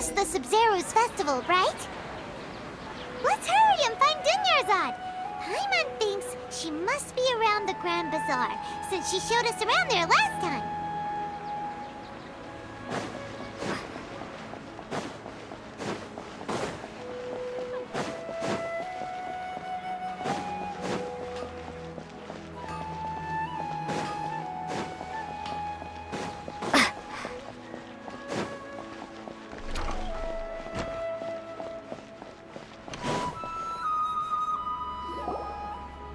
just the Sabzeruz festival, right? Let's hurry and find Dunyarzad. Paimon thinks she must be around the Grand Bazaar, since she showed us around there last time.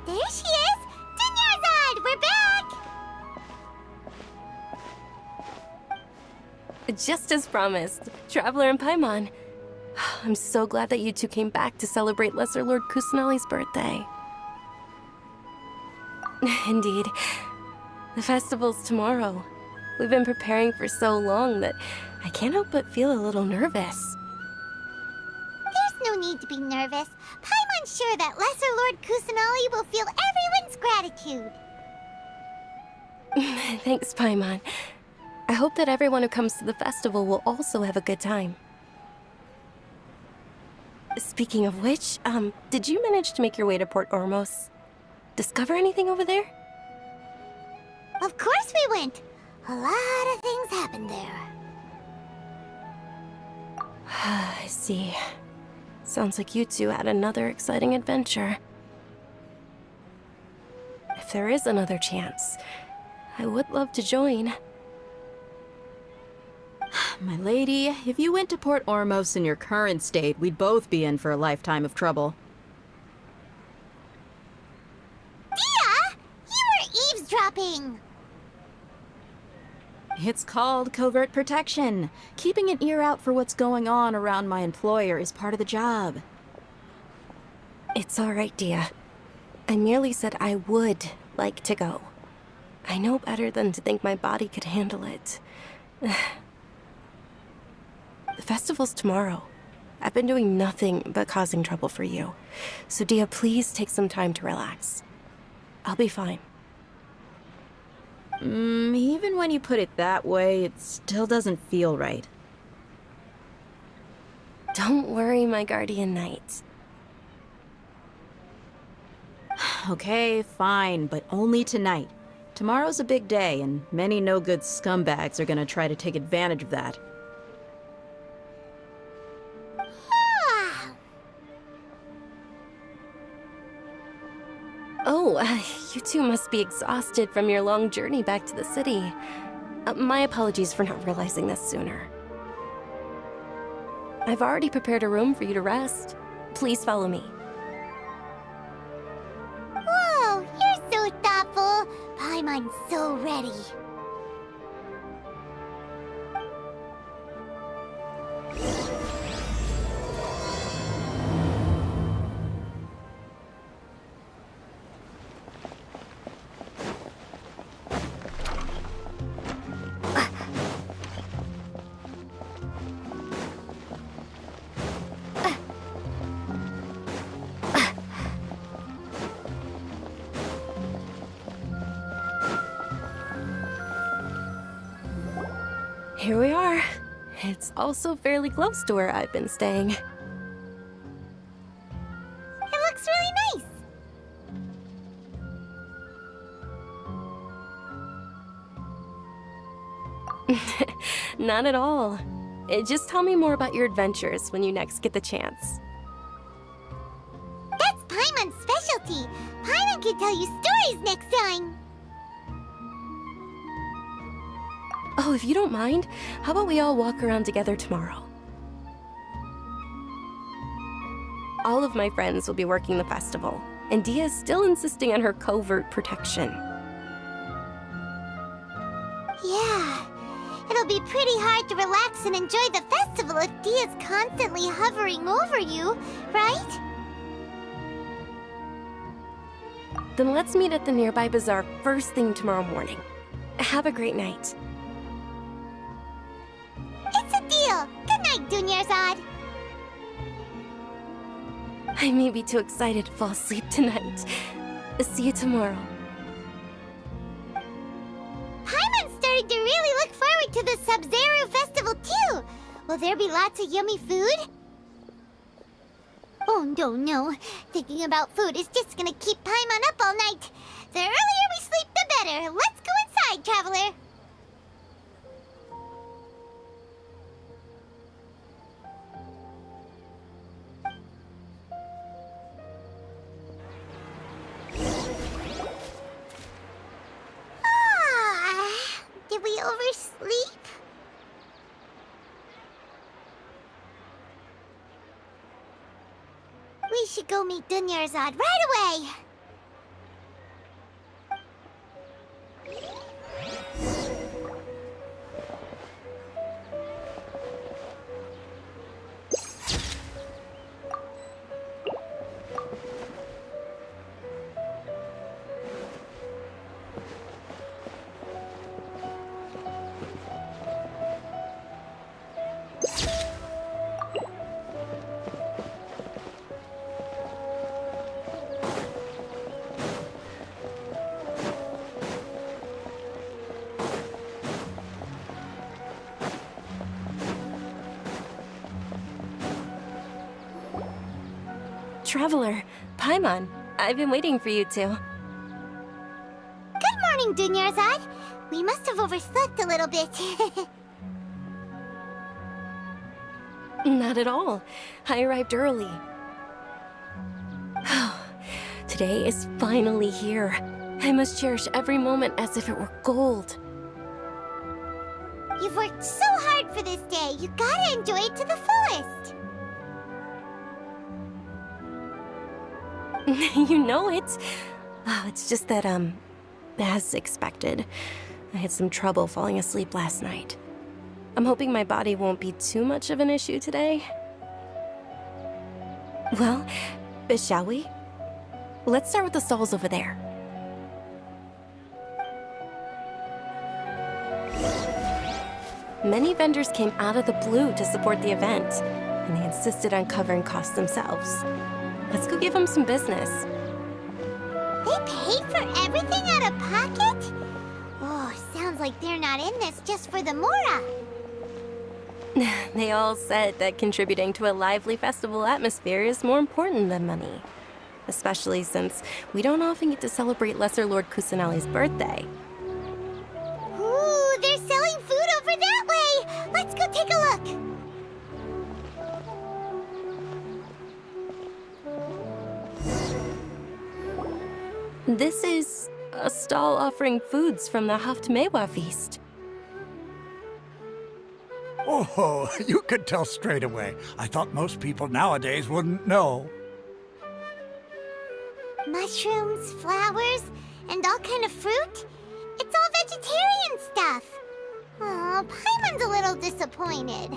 There she is! Dunyarzad! We're back! Just as promised, Traveler and Paimon. I'm so glad that you two came back to celebrate Lesser Lord Kusanali's birthday. Indeed. The festival's tomorrow. We've been preparing for so long that I can't help but feel a little nervous. There's no need to be nervous. Paimon's sure that Lesser Lord Kusanali will feel everyone's gratitude. Thanks, Paimon. I hope that everyone who comes to the festival will also have a good time. Speaking of which, did you manage to make your way to Port Ormos? Discover anything over there? Of course we went. A lot of things happened there. I see. Sounds like you two had another exciting adventure. If there is another chance, I would love to join. My lady, if you went to Port Ormos in your current state, we'd both be in for a lifetime of trouble. Dehya! You were eavesdropping! It's called covert protection. Keeping an ear out for what's going on around my employer is part of the job. It's all right, Dehya. I merely said I would like to go. I know better than to think my body could handle it. The festival's tomorrow. I've been doing nothing but causing trouble for you. So Dehya, please take some time to relax. I'll be fine. Even when you put it that way, it still doesn't feel right. Don't worry, my guardian knight. Okay, fine, but only tonight. Tomorrow's a big day, and many no-good scumbags are gonna try to take advantage of that. Oh, you two must be exhausted from your long journey back to the city. My apologies for not realizing this sooner. I've already prepared a room for you to rest. Please follow me. Whoa, you're so thoughtful. Paimon's so ready. Here we are. It's also fairly close to where I've been staying. It looks really nice. Not at all. Just tell me more about your adventures when you next get the chance. That's Paimon's specialty. Paimon can tell you stories next time. Oh, if you don't mind, how about we all walk around together tomorrow? All of my friends will be working the festival, and Dehya is still insisting on her covert protection. Yeah, it'll be pretty hard to relax and enjoy the festival if Dehya's constantly hovering over you, right? Then let's meet at the nearby bazaar first thing tomorrow morning. Have a great night. It's a deal. Good night, Dunyarzad. I may be too excited to fall asleep tonight. See you tomorrow. Paimon's starting to really look forward to the Sabzeruz festival too. Will there be lots of yummy food? Oh, no. Thinking about food is just gonna keep Paimon up all night. The earlier we sleep, the better. Let's go inside, traveler. Did we oversleep? We should go meet Dunyarzad right away! Traveler, Paimon, I've been waiting for you two. Good morning, Dunyarzad. We must have overslept a little bit. Not at all. I arrived early. Today is finally here. I must cherish every moment as if it were gold. You've worked so hard for this day. You gotta enjoy it to the fullest. You know it. Oh, it's just that, as expected, I had some trouble falling asleep last night. I'm hoping my body won't be too much of an issue today. Well, shall we? Let's start with the stalls over there. Many vendors came out of the blue to support the event, and they insisted on covering costs themselves. Let's go give them some business. They paid for everything out of pocket? Oh, sounds like they're not in this just for the mora. They all said that contributing to a lively festival atmosphere is more important than money. Especially since we don't often get to celebrate Lesser Lord Kusanali's birthday. Ooh, they're selling food over that way! Let's go take a look! This is a stall offering foods from the Haftmewa feast. Oh, you could tell straight away. I thought most people nowadays wouldn't know. Mushrooms, flowers, and all kind of fruit? It's all vegetarian stuff. Oh, Paimon's a little disappointed.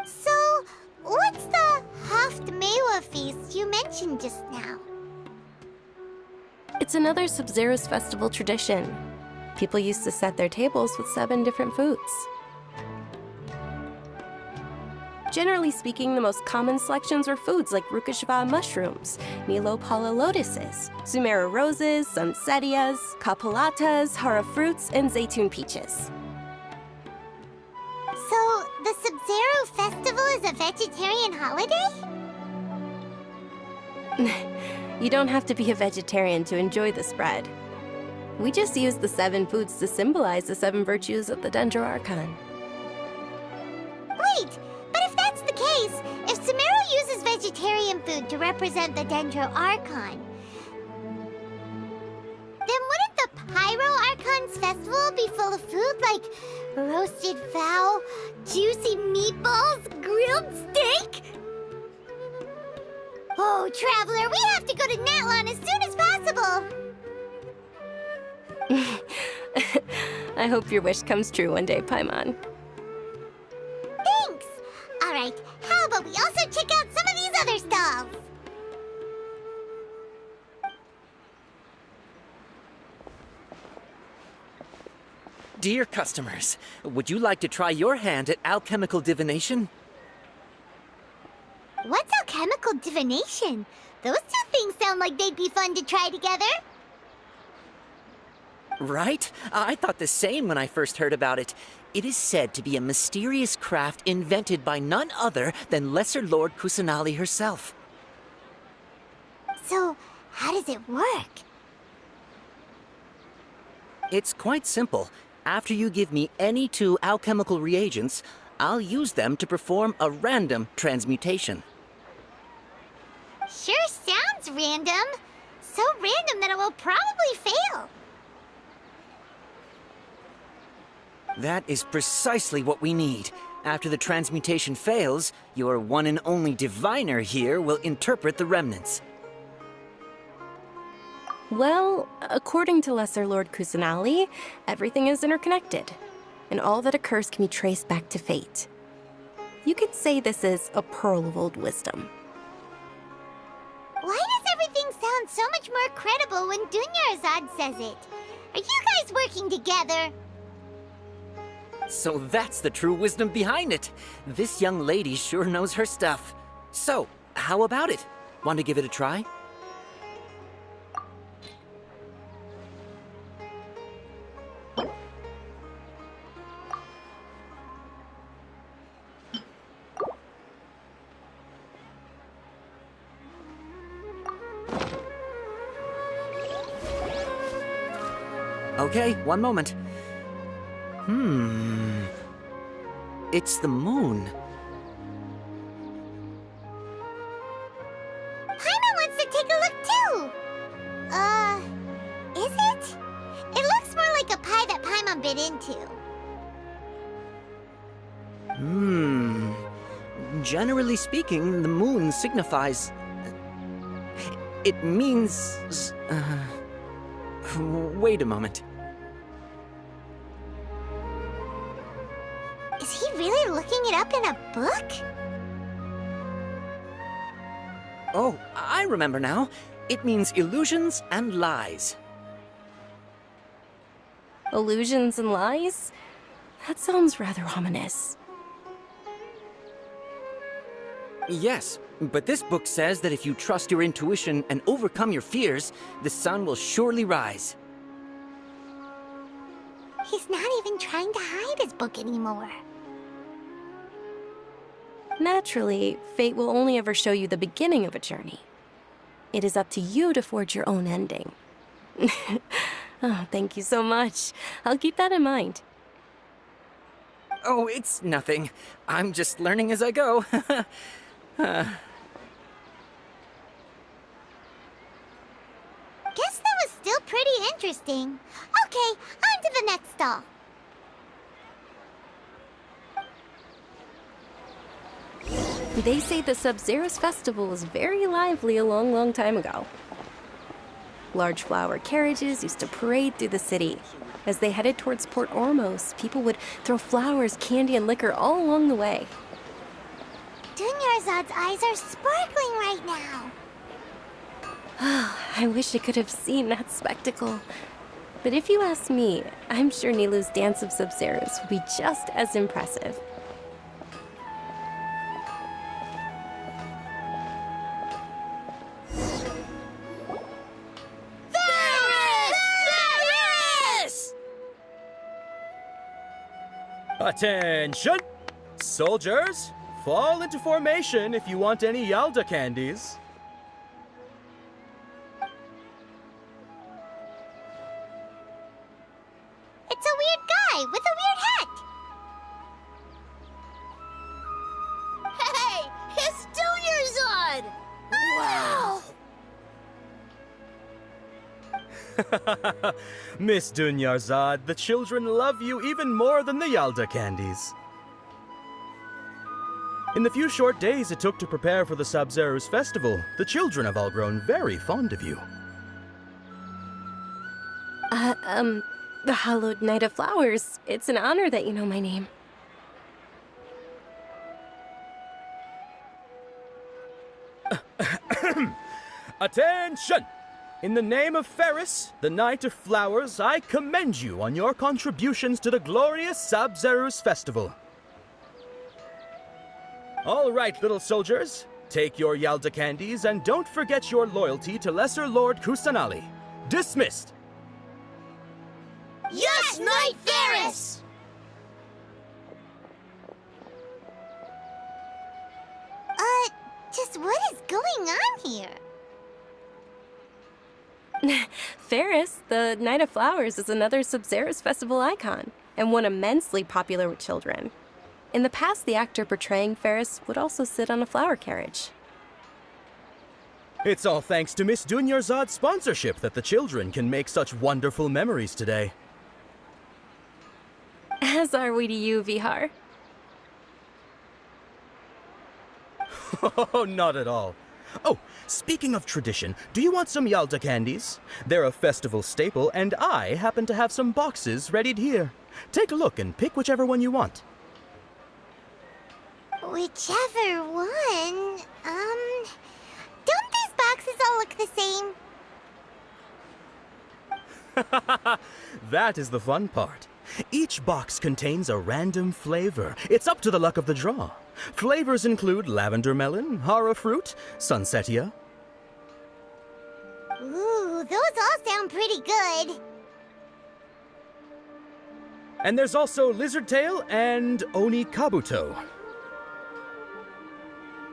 So, what's the Haftmewa feast you mentioned just now? It's another Sabzeruz festival tradition. People used to set their tables with 7 different foods. Generally speaking, the most common selections were foods like rukkhadevata mushrooms, milopala lotuses, Sumeru roses, sunsettias, kapalatas, hara fruits, and zaytun peaches. So, the Sabzeruz festival is a vegetarian holiday? You don't have to be a vegetarian to enjoy the spread. We just use the 7 foods to symbolize the 7 virtues of the Dendro Archon. Wait, but if that's the case, if Sumeru uses vegetarian food to represent the Dendro Archon, then wouldn't the Pyro Archon's festival be full of food like roasted fowl, juicy meatballs, grilled steak? Oh, Traveler, we have to go to Natlon as soon as possible! I hope your wish comes true one day, Paimon. Thanks! Alright, how about we also check out some of these other stalls? Dear customers, would you like to try your hand at alchemical divination? What's alchemical divination? Those two things sound like they'd be fun to try together. Right? I thought the same when I first heard about it. It is said to be a mysterious craft invented by none other than Lesser Lord Kusanali herself. So, how does it work? It's quite simple. After you give me any 2 alchemical reagents, I'll use them to perform a random transmutation. Sure sounds random. So random that it will probably fail. That is precisely what we need. After the transmutation fails, your one and only diviner here will interpret the remnants. Well, according to Lesser Lord Kusanali, everything is interconnected, and all that occurs can be traced back to fate. You could say this is a pearl of old wisdom. Why does everything sound so much more credible when Dunyarzad says it? Are you guys working together? So that's the true wisdom behind it. This young lady sure knows her stuff. So, how about it? Want to give it a try? Okay, one moment. It's the moon. Paimon wants to take a look too! Is it? It looks more like a pie that Paimon bit into. Generally speaking, the moon signifies... It means... Wait a moment. Is he really looking it up in a book? Oh, I remember now. It means illusions and lies. Illusions and lies? That sounds rather ominous. Yes, but this book says that if you trust your intuition and overcome your fears, the sun will surely rise. He's not even trying to hide his book anymore. Naturally, fate will only ever show you the beginning of a journey. It is up to you to forge your own ending. Oh, thank you so much. I'll keep that in mind. Oh, it's nothing. I'm just learning as I go. Guess that was still pretty interesting. Okay, on to the next stall. They say the Sabzeruz festival was very lively a long, long time ago. Large flower carriages used to parade through the city. As they headed towards Port Ormos, people would throw flowers, candy, and liquor all along the way. Dunyarzad's eyes are sparkling right now. I wish I could have seen that spectacle. But if you ask me, I'm sure Nilous' dance of Sabzeruz would be just as impressive. Attention! Soldiers, fall into formation if you want any Yalda candies. It's a weird guy with a weird hat. Hey, it's Dunyarzad! Wow! Miss Dunyarzad, the children love you even more than the Yalda candies. In the few short days it took to prepare for the Sabzeruz festival, the children have all grown very fond of you. The hallowed Night of Flowers. It's an honor that you know my name. Attention! In the name of Farris, the Night of Flowers, I commend you on your contributions to the glorious Sabzeruz festival. All right, little soldiers, take your Yalda candies and don't forget your loyalty to Lesser Lord Kusanali. Dismissed! Last night, Farris! Just what is going on here? Farris, the Night of Flowers, is another Sabzeruz festival icon, and one immensely popular with children. In the past, the actor portraying Farris would also sit on a flower carriage. It's all thanks to Miss Dunyarzad's sponsorship that the children can make such wonderful memories today. As are we to you, Vihar. Oh, not at all. Oh, speaking of tradition, do you want some Yalta candies? They're a festival staple, and I happen to have some boxes readied here. Take a look and pick whichever one you want. Whichever one, don't these boxes all look the same? That is the fun part. Each box contains a random flavor. It's up to the luck of the draw. Flavors include lavender melon, hara fruit, sunsetia. Ooh, those all sound pretty good. And there's also lizard tail and oni kabuto.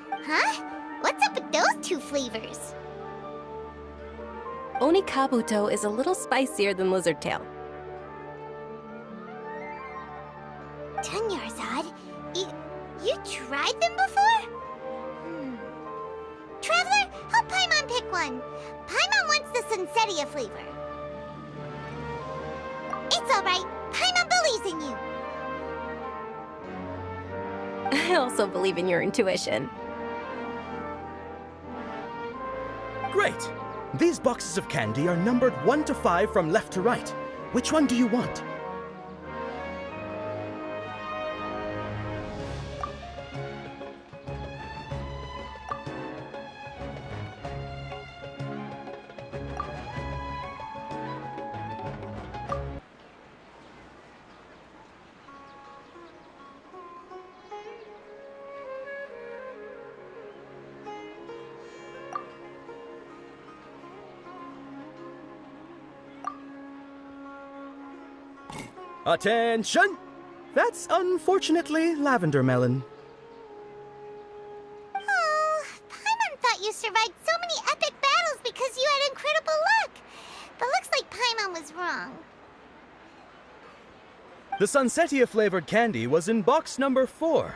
Huh? What's up with those two flavors? Oni kabuto is a little spicier than lizard tail. Dunyarzad, you tried them before? Traveler, help Paimon pick one. Paimon wants the sunsetia flavor. It's all right. Paimon believes in you. I also believe in your intuition. Great! These boxes of candy are numbered 1 to 5 from left to right. Which one do you want? Attention! That's unfortunately lavender melon. Oh, Paimon thought you survived so many epic battles because you had incredible luck. But looks like Paimon was wrong. The sunsetia-flavored candy was in box number 4.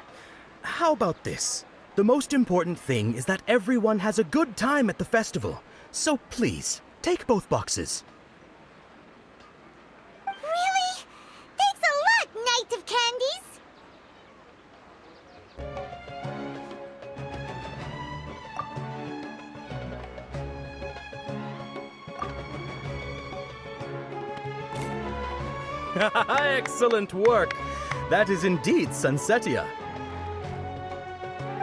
How about this? The most important thing is that everyone has a good time at the festival. So please, take both boxes. Really? Thanks a lot, Knight of Candies! Excellent work! That is indeed sunsetia.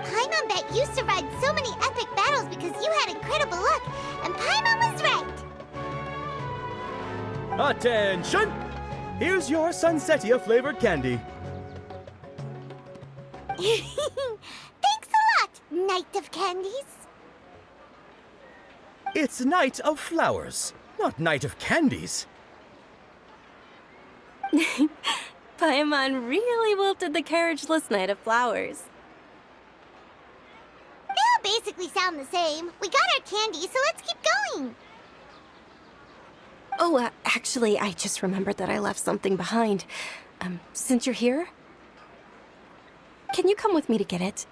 Paimon bet you survived so many epic battles because you had incredible luck, and Paimon was right! Attention! Here's your sunsetia-flavored candy. Thanks a lot, Knight of Candies. It's Night of Flowers, not Night of Candies. Paimon really wilted the carriageless Night of Flowers. They all basically sound the same. We got our candy, so let's keep going. Oh, actually, I just remembered that I left something behind. Since you're here, can you come with me to get it?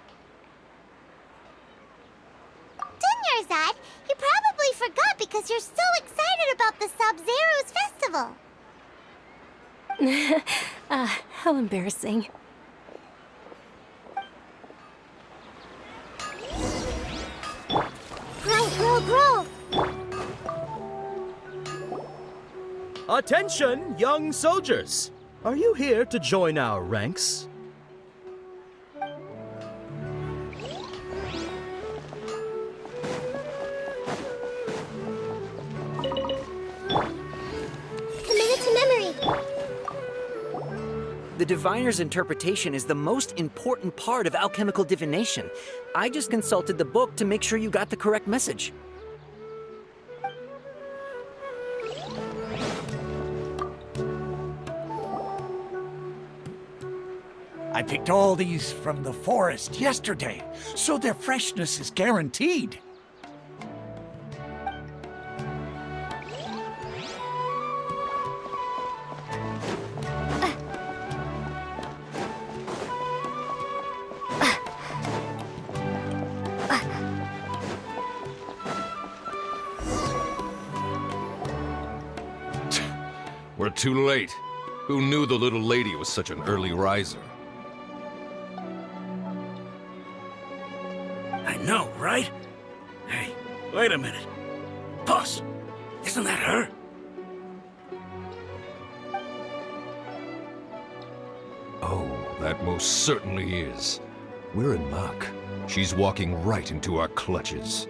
Dunyarzad, you probably forgot because you're so excited about the Sabzeruz festival. How embarrassing. Grow. Attention, young soldiers! Are you here to join our ranks? Committed to memory. The diviner's interpretation is the most important part of alchemical divination. I just consulted the book to make sure you got the correct message. I picked all these from the forest yesterday, so their freshness is guaranteed. We're too late. Who knew the little lady was such an early riser? I know, right? Hey, wait a minute. Boss, isn't that her? Oh, that most certainly is. We're in luck. She's walking right into our clutches.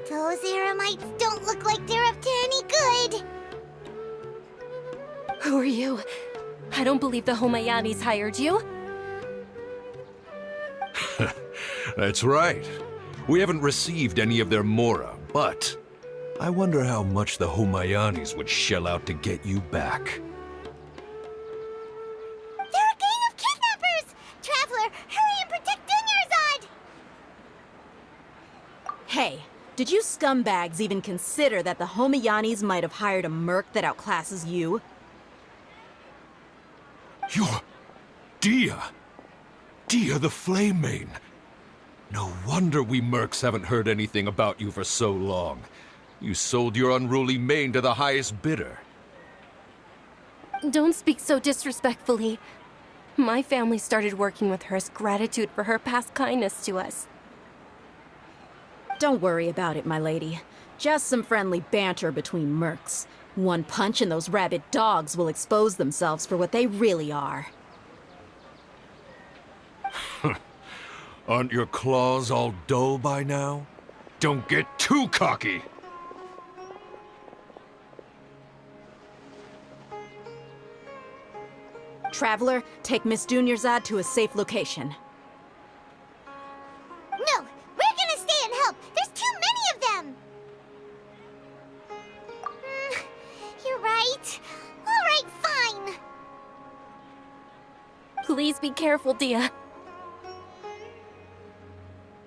Those eremites don't look like they're up to any good. Who are you? I don't believe the Homayanis hired you. That's right. We haven't received any of their mora, but I wonder how much the Homayanis would shell out to get you back. They're a gang of kidnappers! Traveler, hurry and protect Dunyarzad! Hey, did you scumbags even consider that the Homayanis might have hired a merc that outclasses you? You're Dehya. Dehya the Flame Mane. No wonder we mercs haven't heard anything about you for so long. You sold your unruly mane to the highest bidder. Don't speak so disrespectfully. My family started working with her as gratitude for her past kindness to us. Don't worry about it, my lady. Just some friendly banter between mercs. One punch and those rabid dogs will expose themselves for what they really are. Aren't your claws all dull by now? Don't get too cocky! Traveler, take Miss Dunyarzad to a safe location. No, we're gonna stay and help. There's too many of them. You're right. All right, fine. Please be careful, Dehya.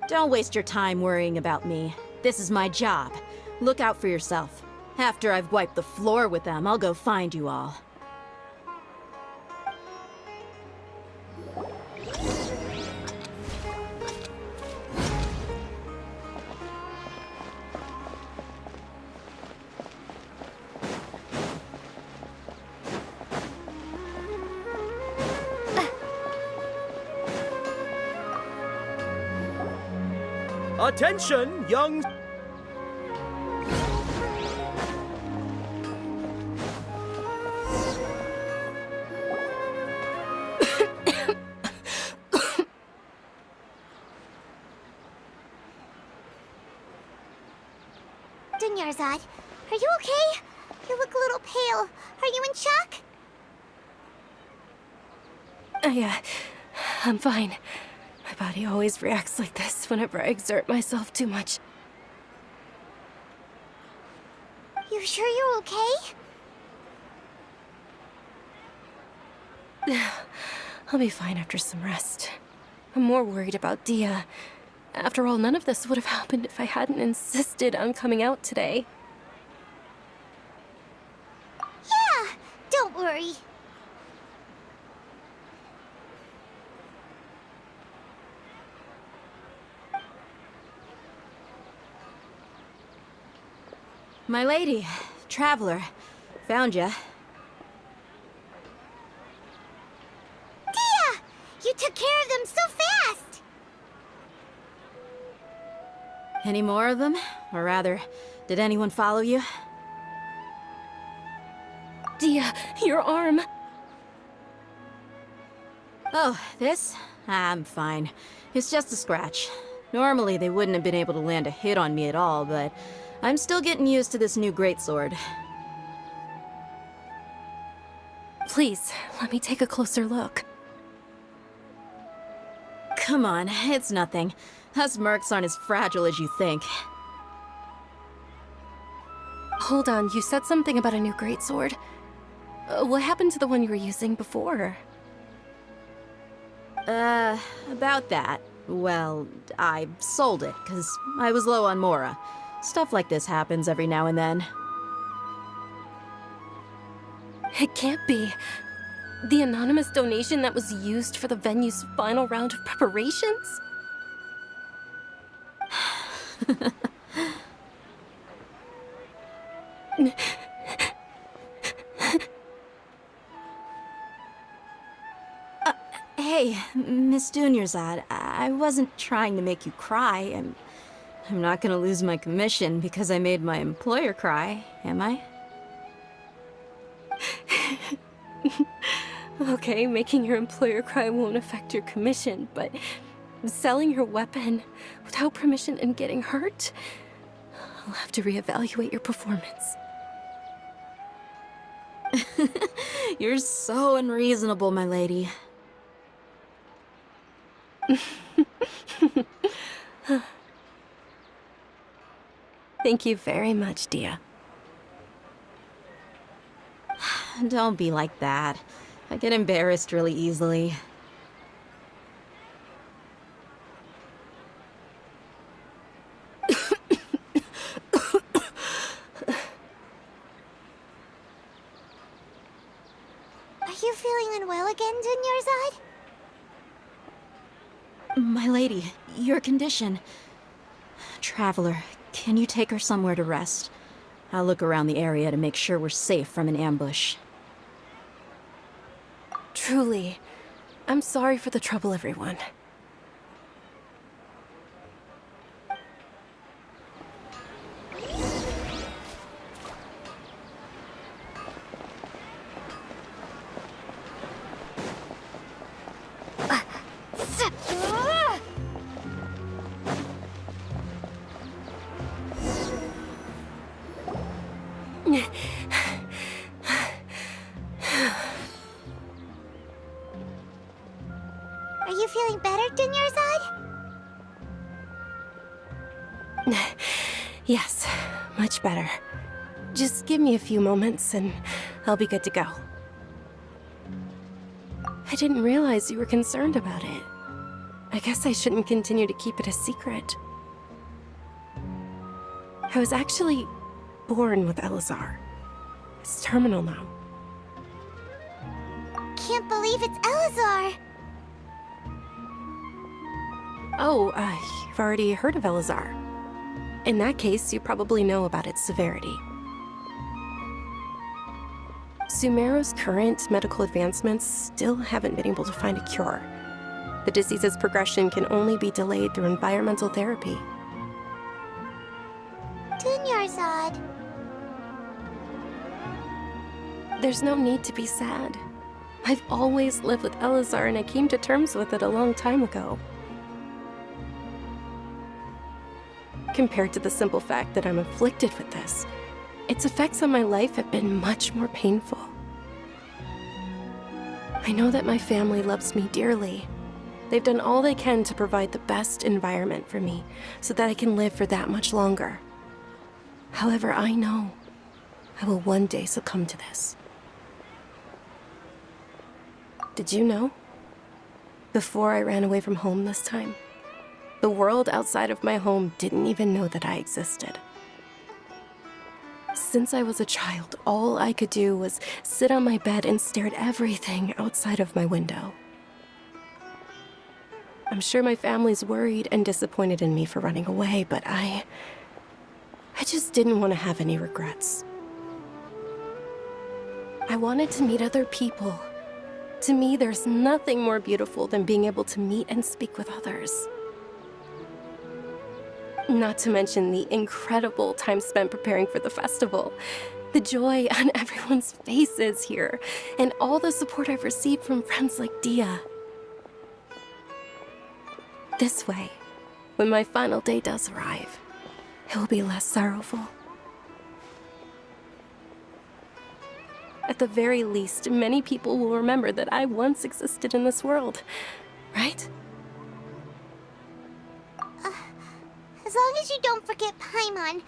Don't waste your time worrying about me. This is my job. Look out for yourself. After I've wiped the floor with them, I'll go find you all. Attention, young... Dunyarzad, are you okay? You look a little pale. Are you in shock? I'm fine. My body always reacts like this whenever I exert myself too much. You sure you're okay? I'll be fine after some rest. I'm more worried about Dehya. After all, none of this would have happened if I hadn't insisted on coming out today. Yeah, don't worry. My lady, Traveler, found ya. Dehya! You took care of them so fast! Any more of them? Or rather, did anyone follow you? Dehya, your arm! Oh, this? I'm fine. It's just a scratch. Normally, they wouldn't have been able to land a hit on me at all, but I'm still getting used to this new greatsword. Please, let me take a closer look. Come on, it's nothing. Us mercs aren't as fragile as you think. Hold on, you said something about a new greatsword. What happened to the one you were using before? About that. Well, I sold it, because I was low on Mora. Stuff like this happens every now and then. It can't be. The anonymous donation that was used for the venue's final round of preparations? Hey, Miss Dunyarzad, I wasn't trying to make you cry. I'm not gonna lose my commission because I made my employer cry, am I? Okay, making your employer cry won't affect your commission, but selling your weapon without permission and getting hurt? I'll have to reevaluate your performance. You're so unreasonable, my lady. Thank you very much, Dehya. Don't be like that. I get embarrassed really easily. Are you feeling unwell again, Dunyarzad? My lady, your condition. Traveler, can you take her somewhere to rest? I'll look around the area to make sure we're safe from an ambush. Truly, I'm sorry for the trouble, everyone. Are you feeling better, Dunyarzad? Yes, much better. Just give me a few moments and I'll be good to go. I didn't realize you were concerned about it. I guess I shouldn't continue to keep it a secret. I was actually born with eleazar. It's terminal now. Can't believe it's Eleazar! Oh, you've already heard of eleazar. In that case, you probably know about its severity. Sumeru's current medical advancements still haven't been able to find a cure. The disease's progression can only be delayed through environmental therapy. Dunyarzad. There's no need to be sad. I've always lived with eleazar and I came to terms with it a long time ago. Compared to the simple fact that I'm afflicted with this, its effects on my life have been much more painful. I know that my family loves me dearly. They've done all they can to provide the best environment for me so that I can live for that much longer. However, I know I will one day succumb to this. Did you know? Before I ran away from home this time, the world outside of my home didn't even know that I existed. Since I was a child, all I could do was sit on my bed and stare at everything outside of my window. I'm sure my family's worried and disappointed in me for running away, but I just didn't want to have any regrets. I wanted to meet other people. To me, there's nothing more beautiful than being able to meet and speak with others. Not to mention the incredible time spent preparing for the festival, the joy on everyone's faces here, and all the support I've received from friends like Dehya. This way, when my final day does arrive, it will be less sorrowful. At the very least, many people will remember that I once existed in this world, right? As long as you don't forget Paimon.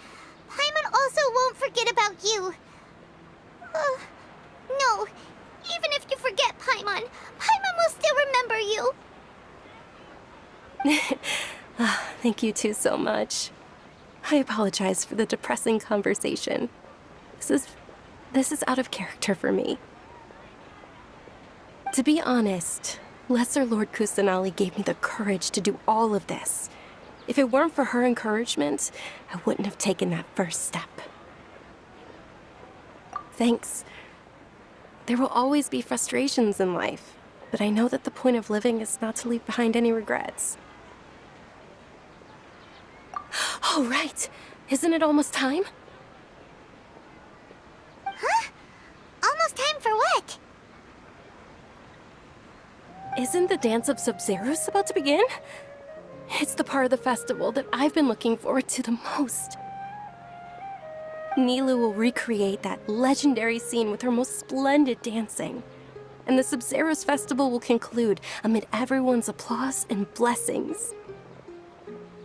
Paimon also won't forget about you. No, even if you forget Paimon, Paimon will still remember you. Thank you two so much. I apologize for the depressing conversation. This is out of character for me. To be honest, Lesser Lord Kusanali gave me the courage to do all of this. If it weren't for her encouragement, I wouldn't have taken that first step. Thanks. There will always be frustrations in life, but I know that the point of living is not to leave behind any regrets. Oh, right. Isn't it almost time? Huh? Almost time for what? Isn't the dance of Sabzeruz about to begin? It's the part of the festival that I've been looking forward to the most. Nilous will recreate that legendary scene with her most splendid dancing. And the Sabzeruz festival will conclude amid everyone's applause and blessings.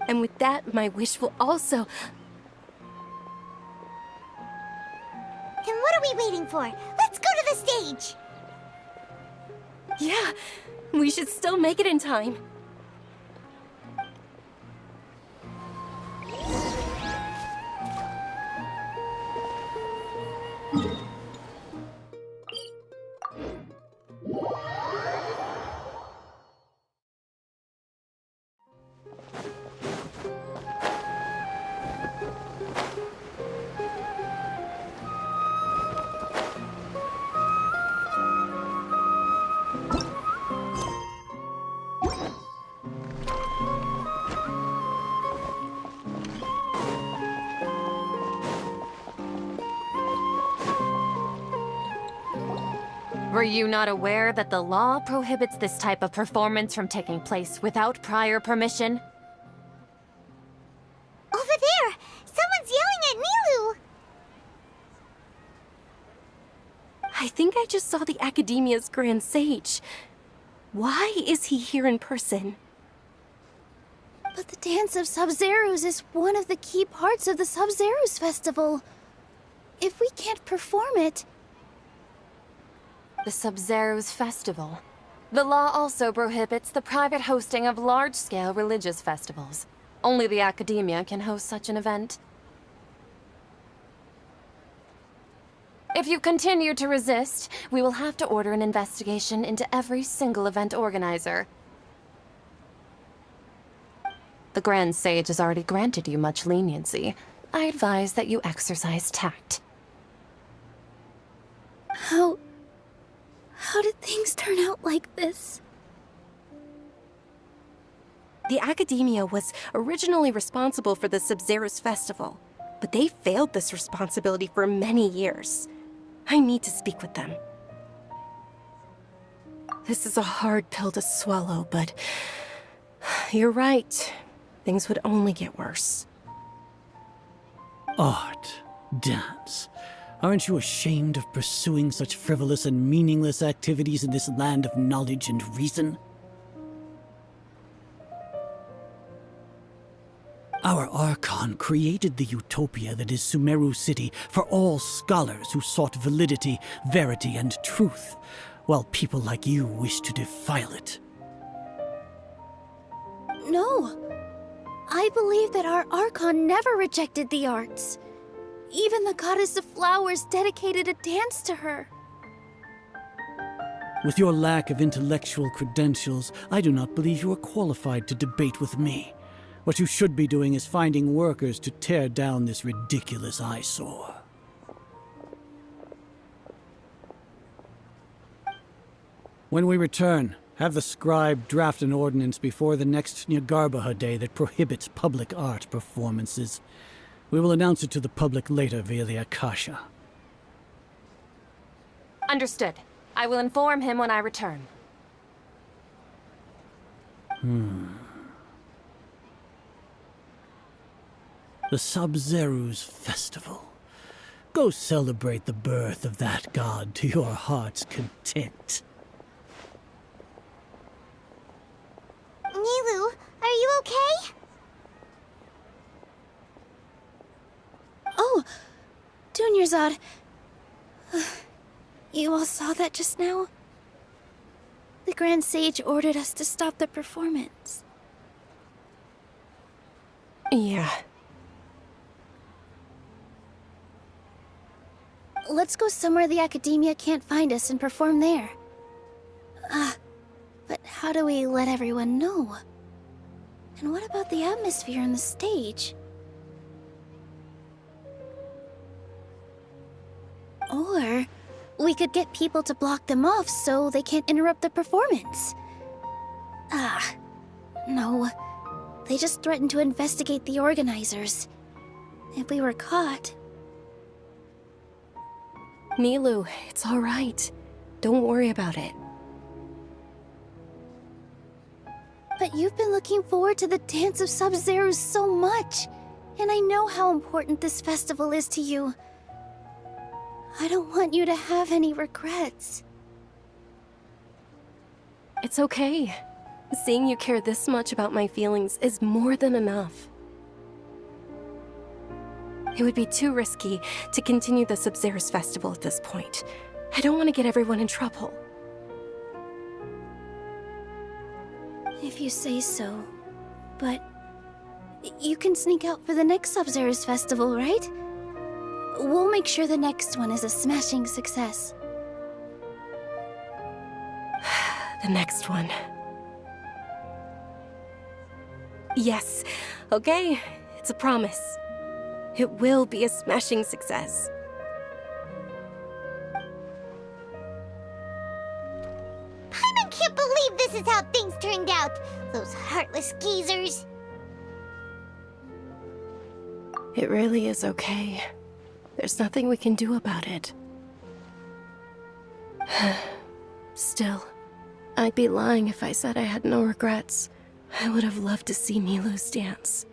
And with that, my wish will also... Then what are we waiting for? Let's go to the stage! Yeah, we should still make it in time. Were you not aware that the law prohibits this type of performance from taking place without prior permission? Over there! Someone's yelling at Nilous! I think I just saw the Akademiya's Grand Sage. Why is he here in person? But the dance of Sabzeruz is one of the key parts of the Sabzeruz festival. If we can't perform it... The Sabzeruz festival. The law also prohibits the private hosting of large-scale religious festivals. Only the academia can host such an event. If you continue to resist, we will have to order an investigation into every single event organizer. The Grand Sage has already granted you much leniency. I advise that you exercise tact. How did things turn out like this? The Akademiya was originally responsible for the Sabzeruz festival, but they failed this responsibility for many years. I need to speak with them. This is a hard pill to swallow, but you're right. Things would only get worse. Art, dance. Aren't you ashamed of pursuing such frivolous and meaningless activities in this land of knowledge and reason? Our Archon created the utopia that is Sumeru City for all scholars who sought validity, verity, and truth, while people like you wish to defile it. No. I believe that our Archon never rejected the arts. Even the goddess of flowers dedicated a dance to her. With your lack of intellectual credentials, I do not believe you are qualified to debate with me. What you should be doing is finding workers to tear down this ridiculous eyesore. When we return, have the scribe draft an ordinance before the next Grand day that prohibits public art performances. We will announce it to the public later via the akasha. Understood. I will inform him when I return. The Sabzeruz festival. Go celebrate the birth of that god to your heart's content. Nilous, are you okay? Oh, Dunyarzad. You all saw that just now? The Grand Sage ordered us to stop the performance. Yeah. Let's go somewhere the academia can't find us and perform there. But how do we let everyone know? And what about the atmosphere and the stage? Or we could get people to block them off so they can't interrupt the performance. No. They just threatened to investigate the organizers. If we were caught... Nilou, it's all right. Don't worry about it. But you've been looking forward to the dance of Sabzeruz so much, and I know how important this festival is to you. I don't want you to have any regrets. It's okay. Seeing you care this much about my feelings is more than enough. It would be too risky to continue the Sabzeruz festival at this point. I don't want to get everyone in trouble. If you say so. But you can sneak out for the next Sabzeruz festival, right? We'll make sure the next one is a smashing success. The next one. Yes. Okay. It's a promise. It will be a smashing success. Paimon can't believe this is how things turned out. Those heartless geezers. It really is okay. There's nothing we can do about it. Still, I'd be lying if I said I had no regrets. I would have loved to see nilous dance.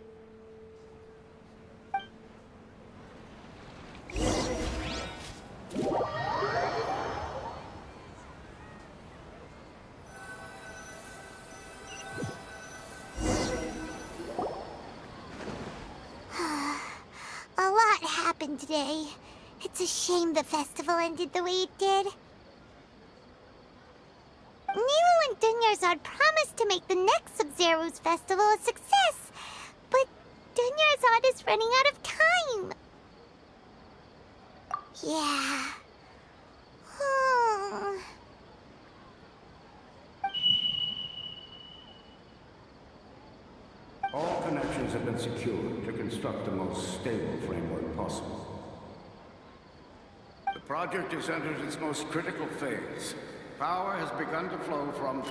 A lot happened today. It's a shame the festival ended the way it did. Nilou and Dunyarzad promised to make the next Sabzeruz festival a success, but Dunyarzad is running out of time. Yeah. All connections have been secured to construct the most stable framework possible. The project has entered its most critical phase. Power has begun to flow from